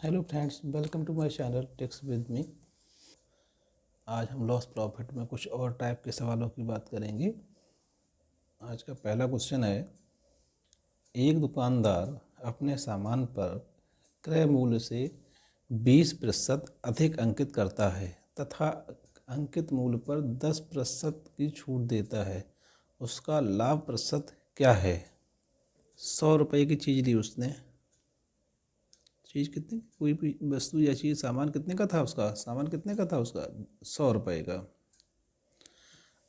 Hello friends, welcome to my channel tips with me. आज हम loss profit में कुछ और टाइप के सवालों की बात करेंगे। आज का पहला क्वेश्चन है, एक दुकानदार अपने सामान पर क्रय मूल्य से 20% अधिक अंकित करता है तथा अंकित मूल्य पर 10% की छूट देता है। उसका लाभ प्रतिशत क्या है? 100 रुपये की चीज़ ली उसने। चीज़ कितने, कोई भी वस्तु या चीज़, सामान कितने का था उसका? सामान कितने का था उसका? 100 रुपये का।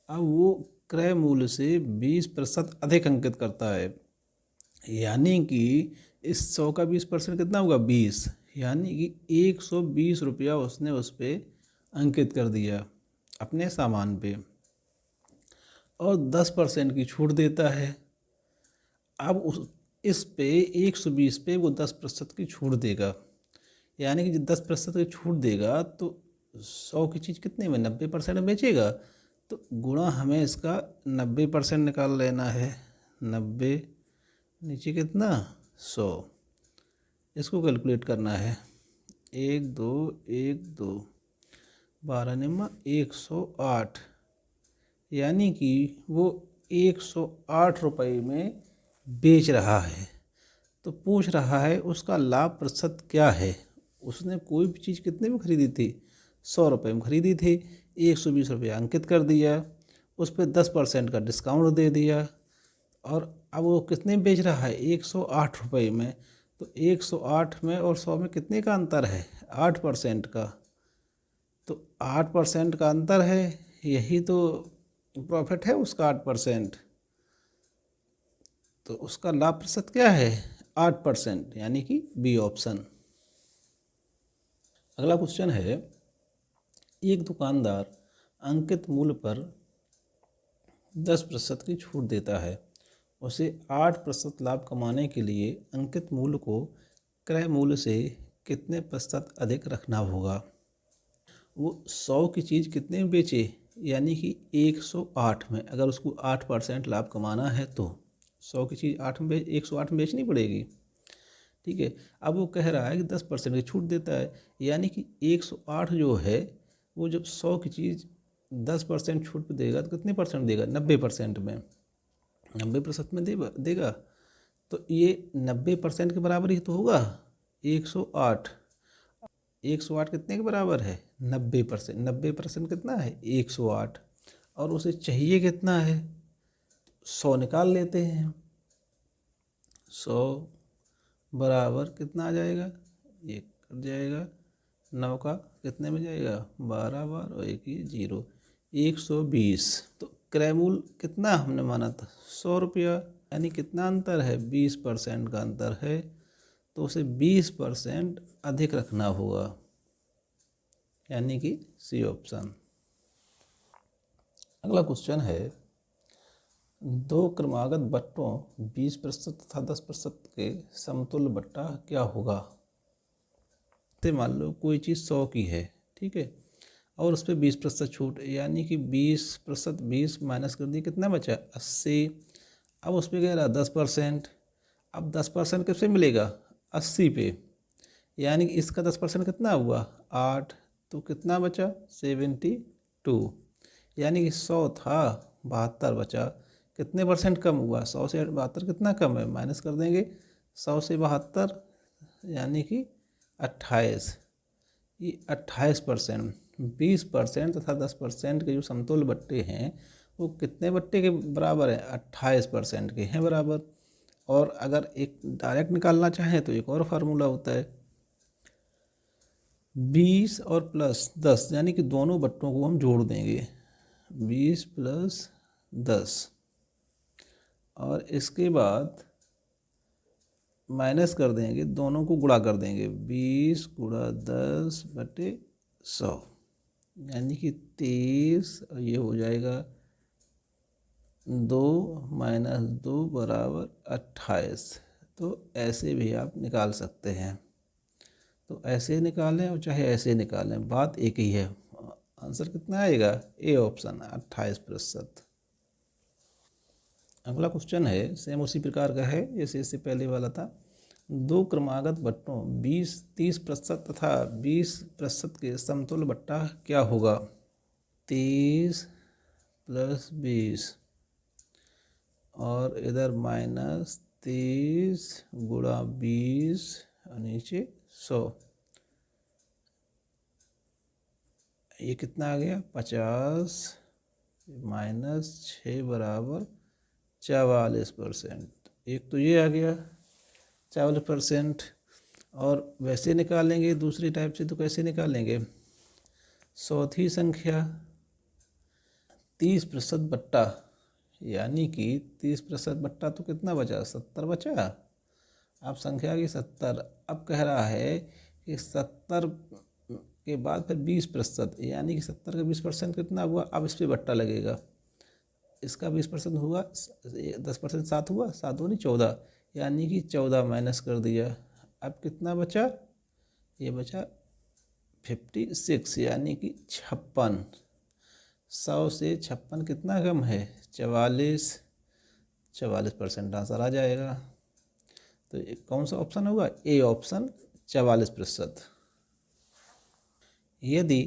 अब वो क्रय मूल्य से 20% अधिक अंकित करता है, यानी कि इस 100 का 20% कितना होगा? 20, यानी कि 120 रुपया उसने उस पर अंकित कर दिया अपने सामान पे, और 10% की छूट देता है। अब उस इस पे 120 पे वो 10% की छूट देगा, यानी कि 10% की छूट देगा तो 100 की चीज़ कितने में? 90% में बेचेगा। तो गुणा हमें इसका 90% निकाल लेना है। 90 नीचे कितना? 100। इसको कैलकुलेट करना है। 1 2 1 2 12 निम्मा 108, यानी कि वो 108 रुपये में बेच रहा है। तो पूछ रहा है उसका लाभ प्रतिशत क्या है। उसने कोई भी चीज़ कितने में खरीदी थी? 100 रुपये में खरीदी थी। 120 रुपये अंकित कर दिया, उस पर 10% का डिस्काउंट दे दिया, और अब वो कितने में बेच रहा है? 108 रुपये में। तो 108 में और 100 में कितने का अंतर है? 8% का। तो 8% का अंतर है, यही तो प्रॉफिट है उसका, 8%। तो उसका लाभ प्रतिशत क्या है? 8%, यानी कि बी ऑप्शन। अगला क्वेश्चन है, एक दुकानदार अंकित मूल्य पर 10% की छूट देता है। उसे 8% लाभ कमाने के लिए अंकित मूल्य को क्रय मूल्य से कितने प्रतिशत अधिक रखना होगा? वो 100 की चीज़ कितने में बेचे? यानी कि 108 में। अगर उसको 8% लाभ कमाना है तो 100 की चीज़ 108 में बेचनी पड़ेगी। ठीक है। अब वो कह रहा है कि 10% की छूट देता है, यानी कि 108 जो है वो जब 100 की चीज़ 10% छूट पे देगा तो कितने परसेंट देगा? 90% में। 90% में देगा। तो ये 90% के बराबर ही तो होगा। 108 108 कितने के बराबर है? 90%। 90% कितना है? 108। और उसे चाहिए कितना है? 100 निकाल लेते हैं। 100 बराबर कितना आ जाएगा? ये कट जाएगा। 9 का कितने में जाएगा? 12 बार और 1 ही 0, 120। तो क्रय मूल्य कितना हमने माना था? 100 रुपया, यानी कितना अंतर है? 20% का अंतर है। तो उसे 20% अधिक रखना होगा, यानी कि सी ऑप्शन। अगला क्वेश्चन है, दो क्रमागत बट्टों 20% तथा 10% के समतुल्य बट्टा क्या होगा? तो मान लो कोई चीज़ 100 की है, ठीक है, और उस पर 20% छूट, यानी कि 20%, 20 माइनस कर दिए, कितना बचा? 80। अब उस पर कह रहा 10%। अब 10% किससे मिलेगा? 80 पे, यानी कि इसका 10% कितना हुआ? 8। तो कितना बचा? 72, यानी कि 100 था, 72 बचा। कितने परसेंट कम हुआ? 100 से 72 कितना कम है? माइनस कर देंगे। 100 से 72, यानी कि 28। ये 28%। 20% तथा 10% के जो समतुल्य बट्टे हैं वो कितने बट्टे के बराबर है? 28% के हैं बराबर। और अगर एक डायरेक्ट निकालना चाहें तो एक और फार्मूला होता है, 20 और प्लस 10, यानी कि दोनों बट्टों को हम जोड़ देंगे। 20 प्लस 10, और इसके बाद माइनस कर देंगे, दोनों को गुणा कर देंगे। 20 गुणा 10 बटे 100, यानी कि 23, और ये हो जाएगा 2 माइनस 2 बराबर 28। तो ऐसे भी आप निकाल सकते हैं। तो ऐसे निकालें और चाहे ऐसे निकालें, बात एक ही है। आंसर कितना आएगा? A option, 28%। अगला क्वेश्चन है, सेम उसी प्रकार का है जैसे इससे पहले वाला था। दो क्रमागत बट्टों 30% तथा 20% के समतुल्य बट्टा क्या होगा? 30 + 20 और इधर -30 × 20 और नीचे 100। ये कितना आ गया? 50 -6 = 44%। एक तो ये आ गया 44%। और वैसे निकालेंगे दूसरी टाइप से तो कैसे निकालेंगे? चौथी संख्या 30% बट्टा, यानी कि 30% बट्टा तो कितना बचा? 70 बचा। अब संख्या की 70। अब कह रहा है कि 70 के बाद फिर 20%, यानी कि 70 का 20% कितना हुआ? अब इस पर बट्टा लगेगा। इसका 20% हुआ 10%, 7 हुआ, 7 दूनी 14, यानी कि 14 माइनस कर दिया। अब कितना बचा? ये बचा 56, यानी कि 56। 100 से 56 कितना कम है? 44% आंसर आ जाएगा। तो कौन सा ऑप्शन होगा? A option 44%। यदि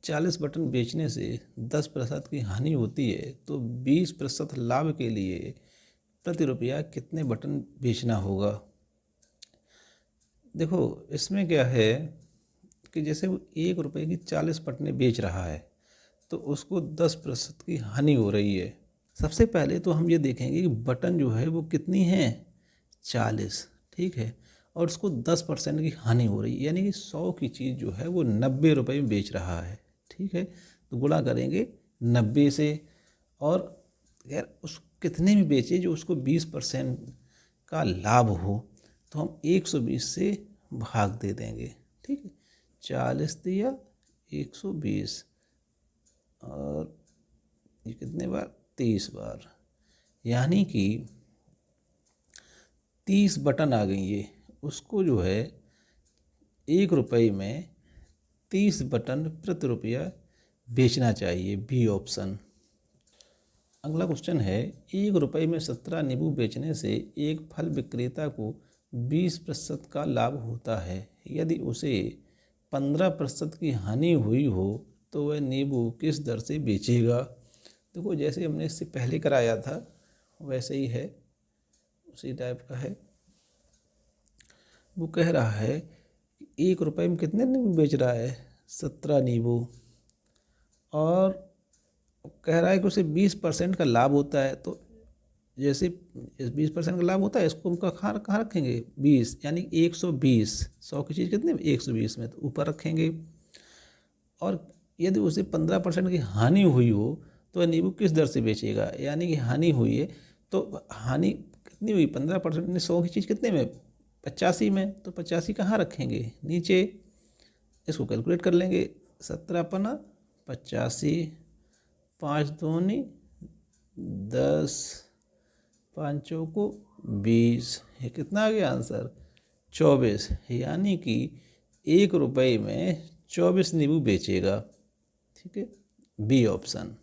₹40 बटन बेचने से 10% की हानि होती है तो 20% लाभ के लिए प्रति रुपया कितने बटन बेचना होगा? देखो इसमें क्या है कि जैसे वो ₹1 की 40 बटनें बेच रहा है तो उसको 10% की हानि हो रही है। सबसे पहले तो हम ये देखेंगे कि बटन जो है वो कितनी है? 40, ठीक है, और उसको 10% की हानि हो रही है, यानी कि 100 की चीज़ जो है वो ₹90 में बेच रहा है, ठीक है। तो गुणा करेंगे 90 से, और यार उस कितने में बेचे जो उसको 20% का लाभ हो, तो हम 120 से भाग दे देंगे, ठीक है। 40 दिया 120 और ये कितने बार? 30 बार, यानी कि 30 बटन आ गई। ये उसको जो है ₹1 में 30 बटन प्रति रुपया बेचना चाहिए, बी ऑप्शन। अगला क्वेश्चन है, ₹1 में 17 नींबू बेचने से एक फल विक्रेता को 20% का लाभ होता है। यदि उसे 15% की हानि हुई हो तो वह नींबू किस दर से बेचेगा? देखो जैसे हमने इससे पहले कराया था वैसे ही है, उसी टाइप का है। वो कह रहा है ₹1 में कितने नींबू बेच रहा है? 17 नींबू, और कह रहा है कि उसे 20% का लाभ होता है। तो जैसे 20% का लाभ होता है, इसको हम कहाँ रखेंगे? 20, यानी 120। 100 की चीज़ कितने में? 120 में, तो ऊपर रखेंगे। और यदि उसे 15% की हानि हुई हो तो वह नींबू किस दर से बेचेगा? यानी कि हानि हुई है तो हानि कितनी हुई? 15%। 100 की चीज़ कितने में? 85 में, तो 85 कहाँ रखेंगे? नीचे। इसको कैलकुलेट कर लेंगे। 17 × 85, 5 दूनी 10, 5 चौको 20, ये कितना आ गया आंसर? 24, यानी कि ₹1 में 24 नींबू बेचेगा, ठीक है, बी ऑप्शन।